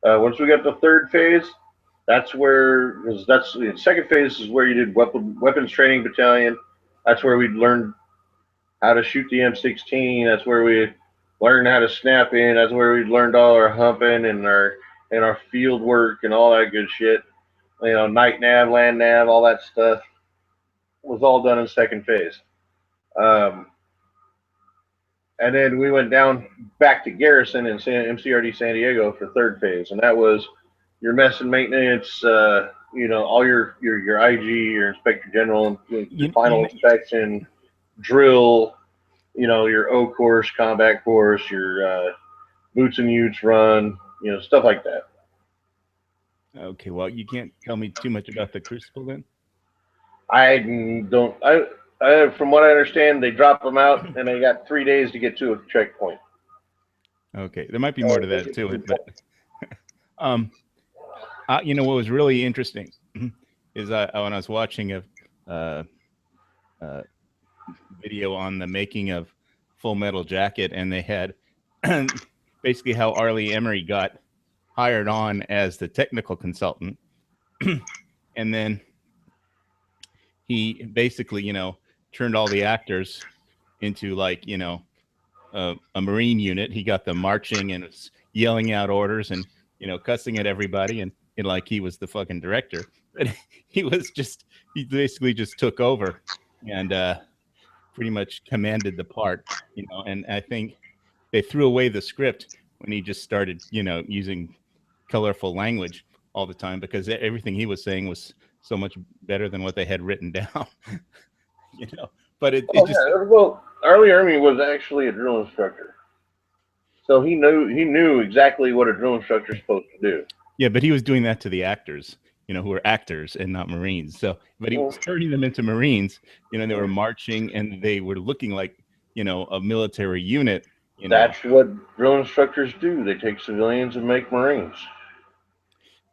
Once we got to third phase, that's where because that's the second phase is where you did weapons training battalion. That's where we learned how to shoot the M16. That's where we learned how to snap in. That's where we learned all our humping and our field work and all that good shit. You know, night nav, land nav, all that stuff was all done in second phase. Um, and then we went down back to Garrison in MCRD San Diego for third phase, and that was your mess and maintenance. You know, all your IG, your Inspector General, your final inspection, drill. You know, your O course, combat course, your boots and utes run. You know, stuff like that. Okay, well, you can't tell me too much about the Crucible then. I don't. From what I understand, they drop them out, and they got 3 days to get to a checkpoint. Okay, there might be more to that to it, but um, you know what was really interesting is when I was watching a video on the making of Full Metal Jacket, and they had basically how Arlie Emery got hired on as the technical consultant, and then he basically, you know, turned all the actors into like, you know, a Marine unit. He got them marching and was yelling out orders and, you know, cussing at everybody and like he was the fucking director. But he basically just took over and pretty much commanded the part, you know. And I think they threw away the script when he just started, you know, using colorful language all the time because everything he was saying was so much better than what they had written down. You know, but it just well, Arlie Ermy was actually a drill instructor, so he knew exactly what a drill instructor is supposed to do. Yeah, but he was doing that to the actors, you know, who were actors and not Marines. So, but he was turning them into Marines. You know, they were marching and they were looking like, you know, a military unit. You know, that's what drill instructors do. They take civilians and make Marines.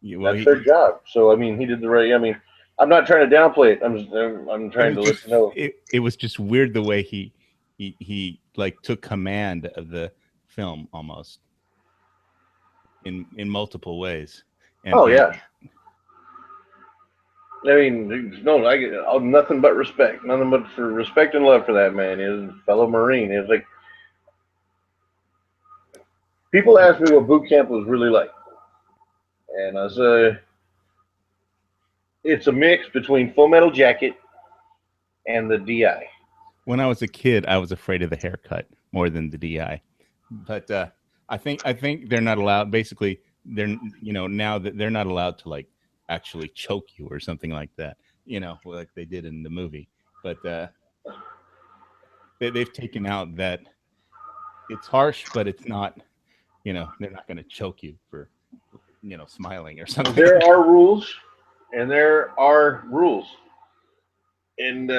well, That's their job. So I mean, he did the right. I mean, I'm not trying to downplay it. I'm trying to let you know. It was just weird the way he like took command of the film almost in multiple ways. And Yeah. I mean, no, I get nothing but respect, nothing but for respect and love for that man. His fellow Marine. It's like people ask me what boot camp was really like, and I say it's a mix between Full Metal Jacket and the DI. When I was a kid, I was afraid of the haircut more than the DI. But I think they're not allowed. Basically, they're, you know, now that they're not allowed to like actually choke you or something like that. You know, like they did in the movie. But they've taken out that it's harsh, but it's not. You know, they're not going to choke you for, you know, smiling or something. There are rules, and there are rules, and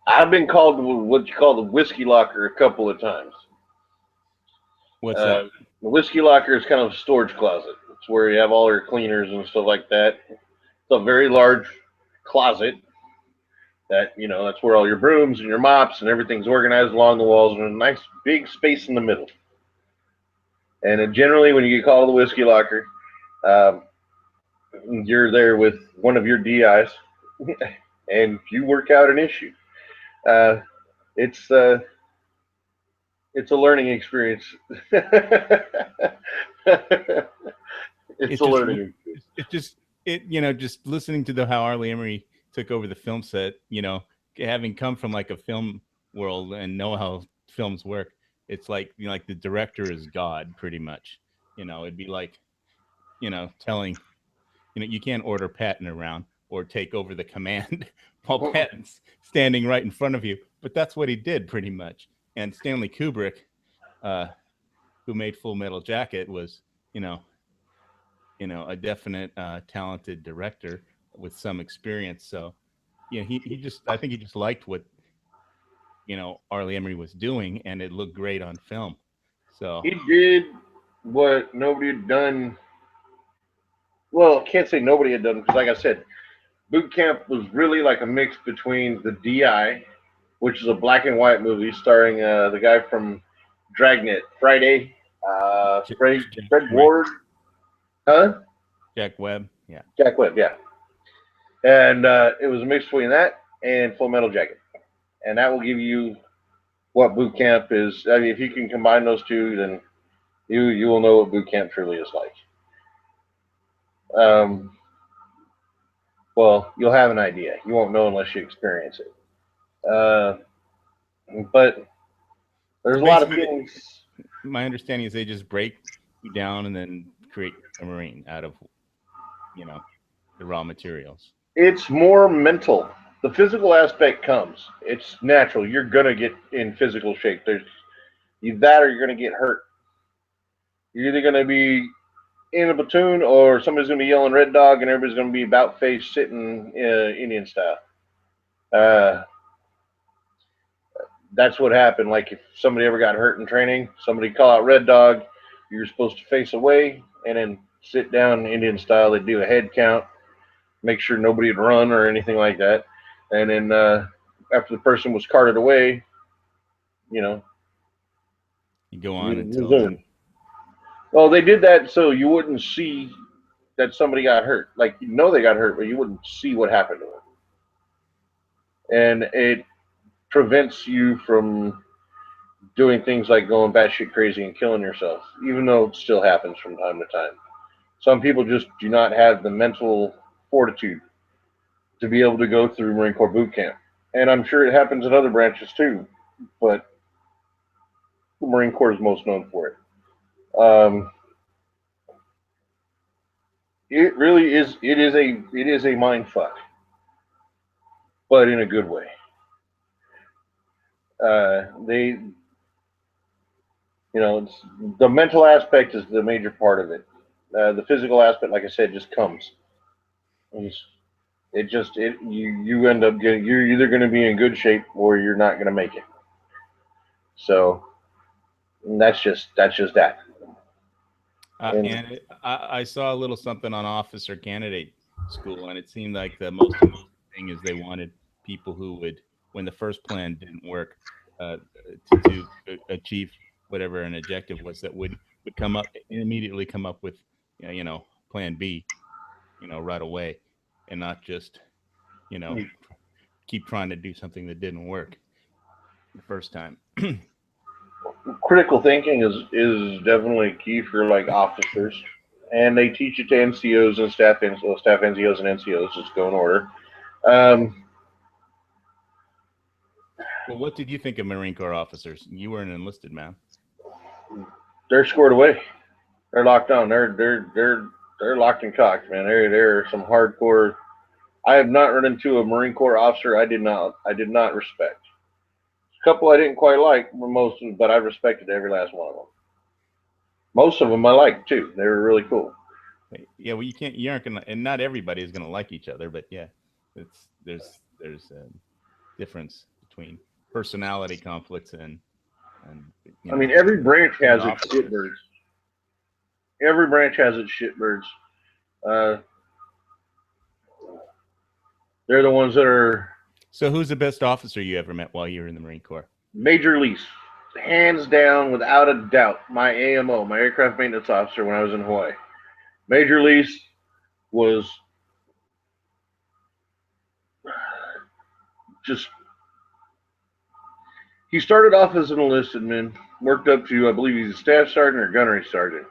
I've been called what you call the whiskey locker a couple of times. What's that? The whiskey locker is kind of a storage closet. It's where you have all your cleaners and stuff like that. It's a very large closet that, you know, that's where all your brooms and your mops and everything's organized along the walls and a nice big space in the middle. And generally, when you get called to the whiskey locker, um, you're there with one of your DIs, and you work out an issue. Uh, it's uh, it's a learning experience. It's a learning experience. It you know, just listening to the how Arlie Emery took over the film set, you know, having come from like a film world and know how films work, it's like, you know, like the director is God pretty much. You know, it'd be like, you know, telling, you know, you can't order Patton around or take over the command while Patton's standing right in front of you. But that's what he did pretty much. And Stanley Kubrick, uh, who made Full Metal Jacket, was, you know, a definite talented director with some experience. So, you know, he just, I think he just liked what, you know, Arlie Emery was doing, and it looked great on film. So He did what nobody had done. Well, I can't say nobody had done because, like I said, Boot Camp was really like a mix between the DI, which is a black and white movie starring the guy from Dragnet Friday. Fred, Jack, Fred right? Ward, huh? Jack Webb. Yeah. Jack Webb, yeah. And it was a mix between that and Full Metal Jacket, and that will give you what boot camp is. I mean, if you can combine those two, then you will know what boot camp truly is like. Um, well, you'll have an idea. You won't know unless you experience it. Uh, but So there's a lot of basically, things. my understanding is they just break you down and then create a Marine out of, the raw materials. It's more mental. The physical aspect comes. It's natural. You're gonna get in physical shape. There's you that or you're gonna get hurt. You're either gonna be in a platoon or somebody's gonna be yelling "Red Dog" and everybody's gonna be about face sitting Indian style. Uh, that's what happened. Like if somebody ever got hurt in training, somebody call out "Red Dog," you're supposed to face away and then sit down Indian style. They do a head count, make sure nobody would run or anything like that, and then after the person was carted away, you know, You go on you until resume. Well, they did that so you wouldn't see that somebody got hurt. Like you know they got hurt, but you wouldn't see what happened to them, and it prevents you from doing things like going batshit crazy and killing yourself, even though it still happens from time to time. Some people just do not have the mental fortitude to be able to go through Marine Corps boot camp. And I'm sure it happens in other branches too, but the Marine Corps is most known for it. Um, it really is. It is a mind fuck, but in a good way. It's, the mental aspect is the major part of it. The physical aspect, like I said, just comes. It's, it just it you end up getting you're either going to be in good shape or you're not going to make it. So that's just that. And I saw a little something on officer candidate school, and it seemed like the most important thing is they wanted people who would, when the first plan didn't work, uh, to achieve whatever an objective was, that would come up immediately, come up with, plan B, right away, and not just, you know, keep trying to do something that didn't work the first time. critical thinking is definitely key for like officers, and they teach it to NCOs and staff NCOs and NCOs. Just go in order. Um, Well, what did you think of Marine Corps officers? You were an enlisted man. they're scored away. They're locked on. They're locked and cocked, man. They're some hardcore. I have not run into a Marine Corps officer I did not respect. A couple I didn't quite like, but I respected every last one of them. Most of them I liked too. They were really cool. Yeah, well, you aren't gonna, and not everybody is gonna like each other, but yeah, there's a difference between personality conflicts and I mean, every branch good has its officers. shitbirds. Every branch has its shitbirds. Uh, they're the ones that are So, who's the best officer you ever met while you were in the Marine Corps? major lease, hands down, without a doubt. My AMO, my aircraft maintenance officer, when I was in Hawaii. Major lease was just. He started off as an enlisted man, worked up to, I believe he's a staff sergeant or gunnery sergeant.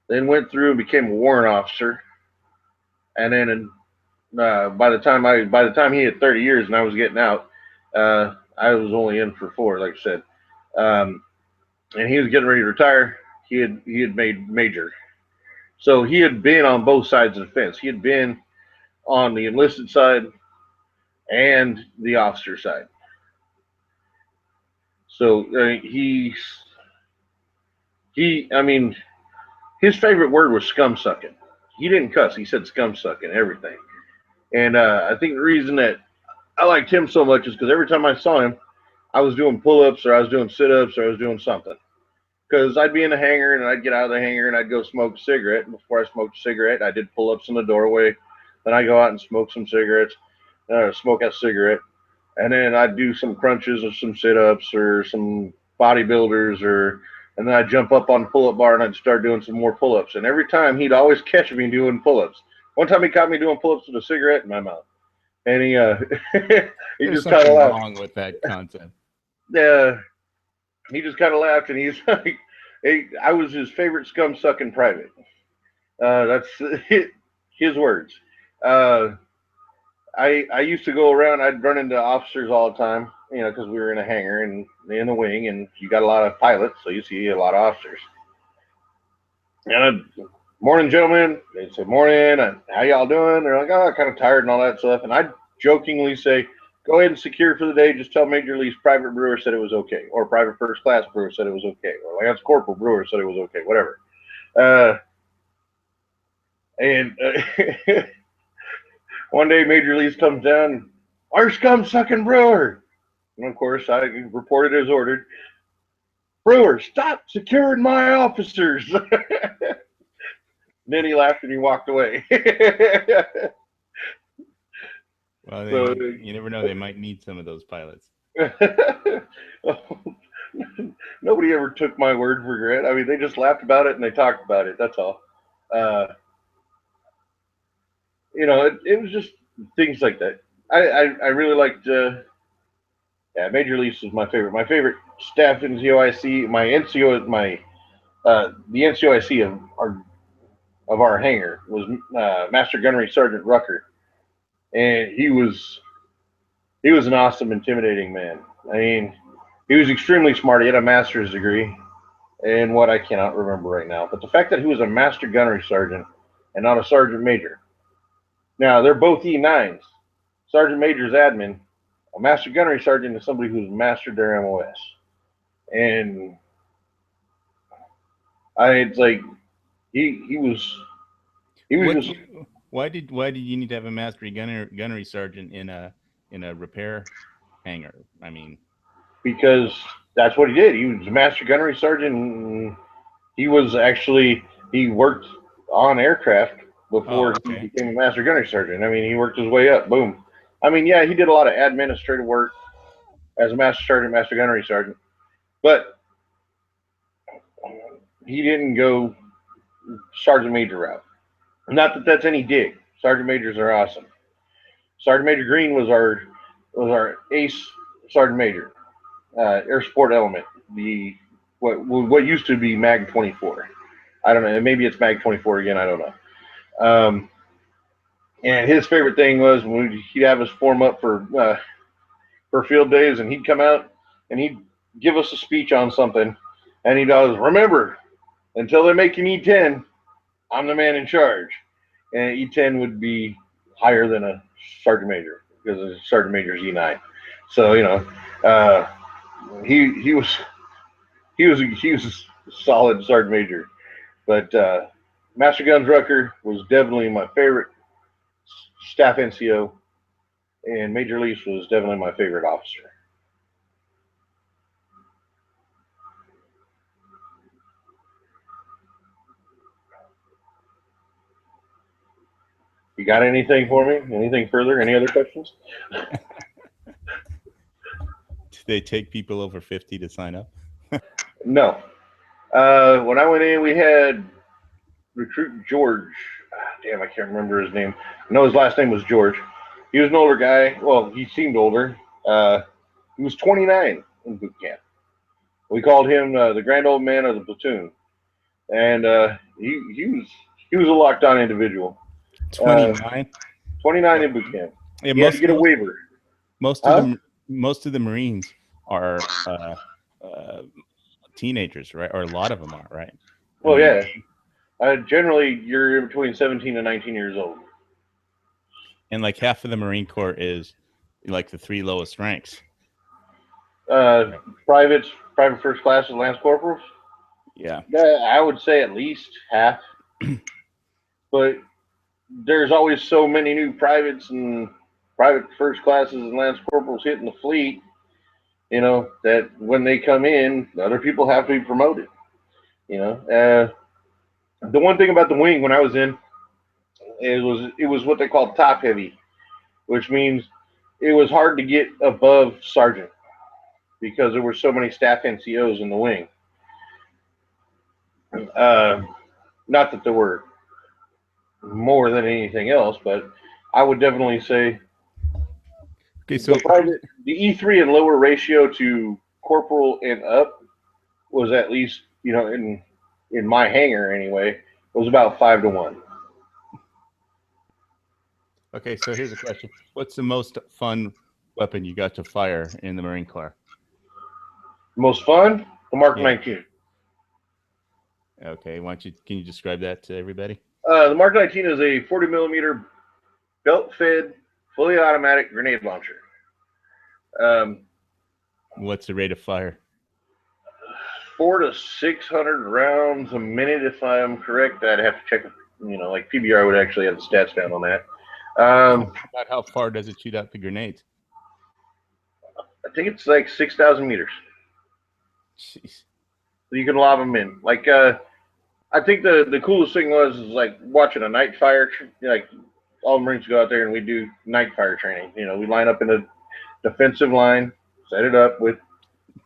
Then went through and became a warrant officer. And then by the time he had 30 years and I was getting out, I was only in for 4, like I said. Um, and he was getting ready to retire. He had made major, so he had been on both sides of the fence. He had been on the enlisted side and the officer side. So I mean, his favorite word was scum sucking. He didn't cuss. He said scum sucking everything. And I think the reason that I liked him so much is because every time I saw him, I was doing pull ups or I was doing sit ups or I was doing something. Because I'd be in the hangar and I'd get out of the hangar and I'd go smoke a cigarette. And before I smoked a cigarette, I did pull ups in the doorway. Then I go out and smoke some cigarettes, smoke a cigarette, and then I'd do some crunches or some sit ups or some bodybuilders, and then I'd jump up on the pull-up bar and I'd start doing some more pull-ups. And every time he'd always catch me doing pull-ups. One time he caught me doing pull-ups with a cigarette in my mouth, and he he There's just kind of something laughed. wrong with that concept. Uh, he just kind of laughed, and he's like, hey, I was his favorite scum sucking private. That's his words. Uh, I used to go around. I'd run into officers all the time, because we were in a hangar and in the wing, and you got a lot of pilots, so you see a lot of officers. And morning, gentlemen. They'd say morning. How y'all doing? They're like, oh, kind of tired and all that stuff. And I'd jokingly say, go ahead and secure for the day. Just tell Major Lee's private brewer said it was okay, or private first class brewer said it was okay, or Lance Corporal brewer said it was okay, whatever. And one day Major Lee's comes down, our scum sucking brewer. And of course, I reported as ordered. Brewer, stop securing my officers. Then he laughed and he walked away. Well, So, you never know. They might need some of those pilots. nobody ever took my word for granted. I mean, they just laughed about it and they talked about it. That's all. Uh, it was just things like that. I really liked. Yeah, Major Leagues is my favorite. My favorite staff NCOIC. My NCO, the NCOIC of our hangar was Master Gunnery Sergeant Rucker, and he was an awesome, intimidating man. I mean, he was extremely smart. He had a master's degree in what I cannot remember right now. But the fact that he was a master gunnery sergeant and not a sergeant major. Now, they're both E9s. Sergeant major's admin. A master gunnery sergeant is somebody who's mastered their MOS. And it's like he was just Why did you need to have a mastery gunnery sergeant in a repair hangar? I mean, because that's what he did. He was a master gunnery sergeant. And he worked on aircraft before he became a master gunnery sergeant. I mean, he worked his way up. Boom. I mean, yeah, he did a lot of administrative work as a master sergeant, master gunnery sergeant, but he didn't go sergeant major route. Not that that's any dig. Sergeant majors are awesome. Sergeant Major Green was our ace sergeant major, air support element. The what used to be Mag 24. I don't know. Maybe it's Mag 24 again. I don't know. And his favorite thing was when he'd have us form up for field days, and he'd come out and he'd give us a speech on something, and he does, remember, until they make an E10, I'm the man in charge. And E10 would be higher than a sergeant major because a sergeant major is E9. So uh, he was a solid sergeant major, but Master Guns Rucker was definitely my favorite staff NCO, and Major Lease was definitely my favorite officer. You got anything for me? Anything further? Any other questions? do they take people over 50 to sign up? No. When I went in, we had recruit George. Damn, I can't remember his name. I know his last name was George. He was an older guy. Well, he seemed older. He was 29 in boot camp. We called him the grand old man of the platoon, and he was a locked on individual. 29. 29 in boot camp. Yeah, He had to get a waiver. Most Huh? of the Marines are teenagers, right? Or a lot of them are, right? Well, yeah. Generally, you're between 17 and 19 years old. And like half of the Marine Corps is like the three lowest ranks. Privates, private first class, and lance corporals. Yeah. I would say at least half. But there's always so many new privates and private first classes and lance corporals hitting the fleet, that when they come in, other people have to be promoted. The one thing about the wing when I was in, it was what they call top heavy, which means it was hard to get above sergeant. because there were so many staff NCOs in the wing. Uh, Not that there were more than anything else, but I would definitely say Okay, the so private, the E3 and lower ratio to corporal and up was at least, in my hangar anyway, was about 5 to 1. here's a question: what's the most fun weapon you got to fire in the Marine Corps? Most fun, the Mark Yeah. 19. Okay. Can you describe that to everybody? The Mark 19 is a 40 millimeter belt fed, fully automatic grenade launcher. Um, What's the rate of fire? 400 to 600 rounds a minute, if I'm correct. I'd have to check. Like PBR would actually have the stats down on that. About how far does it shoot out the grenades? I think it's like 6,000 meters. Jeez. So you can lob them in. Like, I think the coolest thing was is like watching a night fire. Like all the Marines go out there and we do night fire training. We line up in a defensive line, set it up with.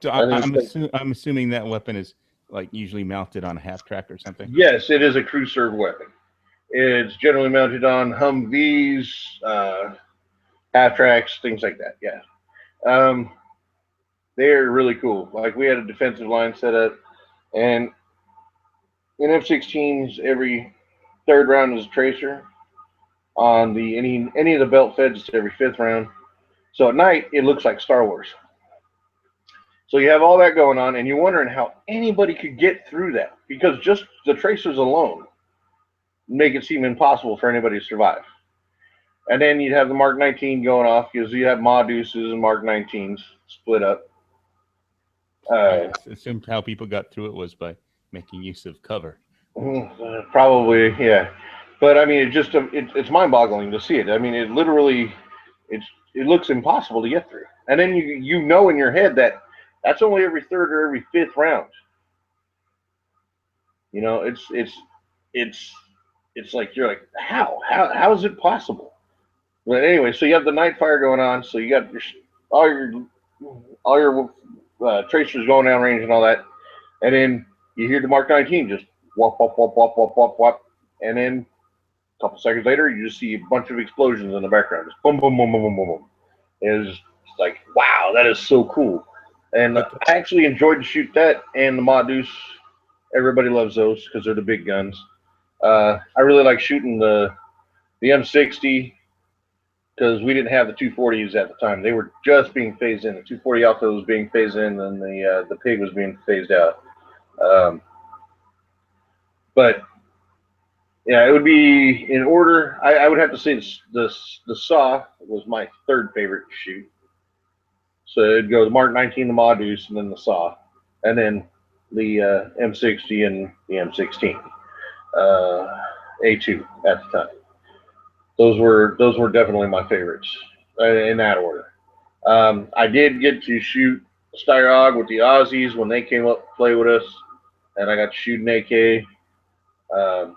So I think it's like, I'm assuming that weapon is like usually mounted on a half track or something. yes, it is a crew served weapon. It's generally mounted on Humvees, half tracks, things like that. Yeah. Um, they're really cool. Like we had a defensive line set up, and in F-16s, every third round is a tracer. On the any of the belt feds, it's every fifth round. So at night, it looks like Star Wars. So you have all that going on, and you're wondering how anybody could get through that because just the tracers alone make it seem impossible for anybody to survive. And then you'd have the Mark 19 going off because you have Ma Deuces and Mark 19s split up. I Uh, assumed how people got through it was by making use of cover. Probably, yeah. But I mean, it's mind-boggling to see it. I mean, it literally it looks impossible to get through. And then you know in your head that that's only every third or every fifth round. It's it's like you're like how is it possible? But anyway, so you have the night fire going on. So you got all your all your tracers going down range and all that, and then you hear the Mark 19 just whop whop whop whop whop whop whop, and then a couple seconds later you just see a bunch of explosions in the background, just boom boom boom boom boom boom boom. It's like wow, that is so cool. And Okay. I actually enjoyed to shoot that and the Modus. Everybody loves those because they're the big guns. I really like shooting the M60 because we didn't have the 240s at the time. They were just being phased in. The 240 Alpha was being phased in, and the Pig was being phased out. Um, but yeah, it would be in order. I would have to say the Saw was my third favorite to shoot. So it'd go the Mark 19, the Modus, and then the Saw, and then the M60 and the M16, A2 at the time. Those were definitely my favorites in that order. I did get to shoot Styrog with the Aussies when they came up to play with us, and I got to shoot an AK um,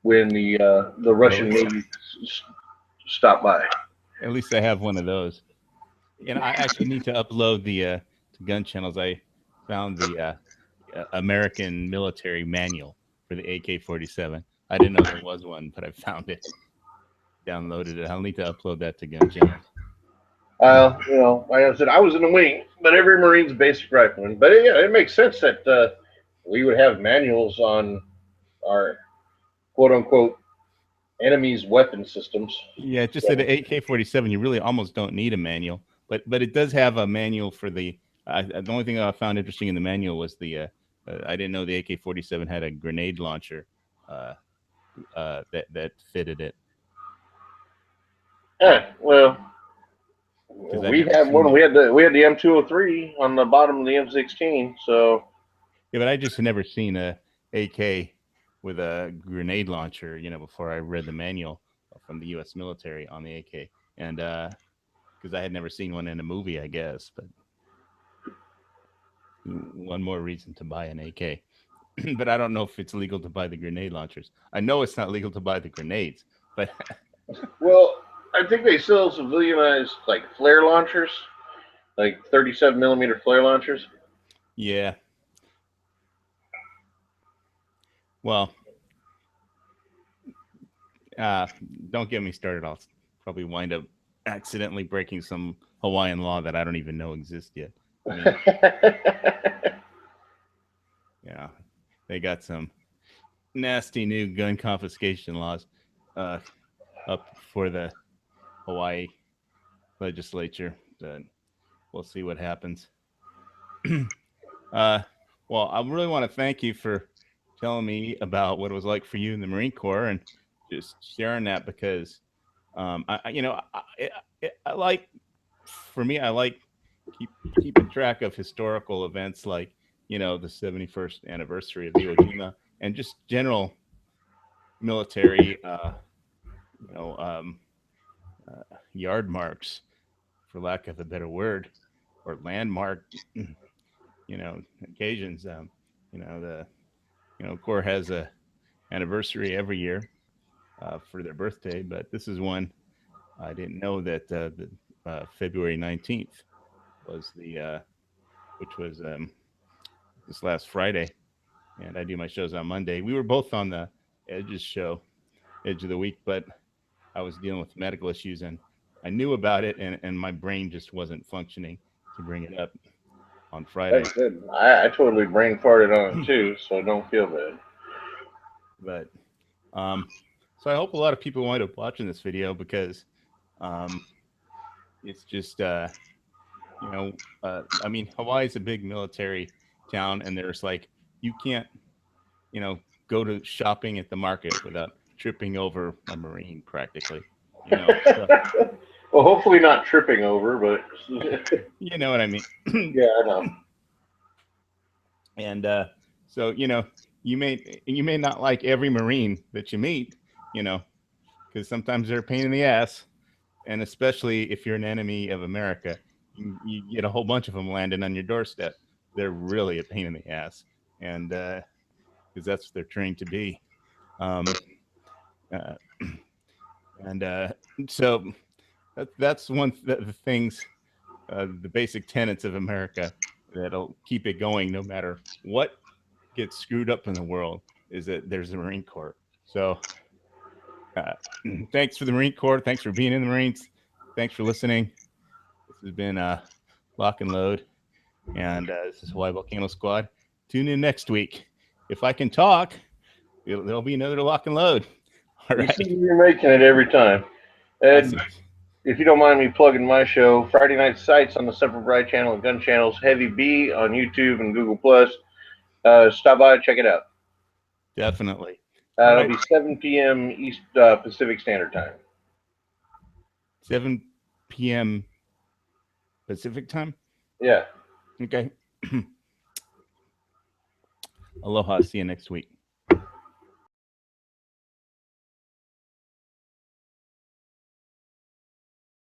when the Russian Navy stopped by. At least I have one of those. And I actually need to upload the to gun channels. I found the American military manual for the AK-47. I didn't know there was one, but I found it, downloaded it. I'll need to upload that to gun channels. Like I said, I was in the wing, but every Marine's a basic rifleman. But yeah, it makes sense that we would have manuals on our quote unquote enemy's weapon systems. Yeah, just that the AK-47, you really almost don't need a manual, but it does have a manual for the. The only thing I found interesting in the manual was I didn't know the AK-47 had a grenade launcher uh, that fitted it Yeah, well, because I'd we never had seen one. it. We had the M203 on the bottom of the M16. So Yeah, but I just had never seen a AK with a grenade launcher. Before I read the manual from the U.S. military on the AK, and because I had never seen one in a movie, I guess. But one more reason to buy an AK. But I don't know if it's legal to buy the grenade launchers. I know it's not legal to buy the grenades, but well, I think they sell civilianized like flare launchers. Like 37 millimeter flare launchers. Yeah. Well, uh, don't get me started. I'll probably wind up accidentally breaking some Hawaiian law that I don't even know exists yet. I mean, yeah, they got some nasty new gun confiscation laws uh, up for the Hawaii legislature. But we'll see what happens. uh, well, I really want to thank you for telling me about what it was like for you in the Marine Corps and just sharing that because, I like, for me, I like keeping track of historical events like, the 71st anniversary of Iwo Jima and just general military, you know, um, yard marks, for lack of a better word, or landmark, occasions. The Corps has a anniversary every year for their birthday, but this is one I didn't know that February 19th was which was this last Friday, and I do my shows on Monday. We were both on the Edges show, Edge of the Week, but I was dealing with medical issues and I knew about it, and my brain just wasn't functioning to bring it up on Friday. That's good. I totally brain farted on it too, so don't feel bad. But um, so I hope a lot of people wind up watching this video because um, it's just I mean, Hawaii is a big military town, and there's like you can't you know go to shopping at the market without tripping over a Marine practically. So Well, hopefully not tripping over, but you know what I mean. yeah, I know. And so you may not like every Marine that you meet, you know, because sometimes they're a pain in the ass, and especially if you're an enemy of America, you get a whole bunch of them landing on your doorstep. They're really a pain in the ass, and because that's what they're trained to be. Um, uh, and so that's one of the things, the basic tenets of America that'll keep it going no matter what gets screwed up in the world is that there's the Marine Corps. So uh, thanks for the Marine Corps. Thanks for being in the Marines. Thanks for listening. This has been Lock and Load, and this is Hawaii Volcano Squad. Tune in next week. If I can talk, there'll be another Lock and Load. All You seem right. to be making it every time. I Ed, see. if you don't mind me plugging my show, Friday Night Sights on the Separate Bride channel and Gun Channels, Heavy B on YouTube and Google Plus. Stop by, check it out. Definitely. All It'll right. be 7 p.m. East Pacific Standard Time. 7 p.m. Pacific time. Yeah. Okay. Aloha. See you next week.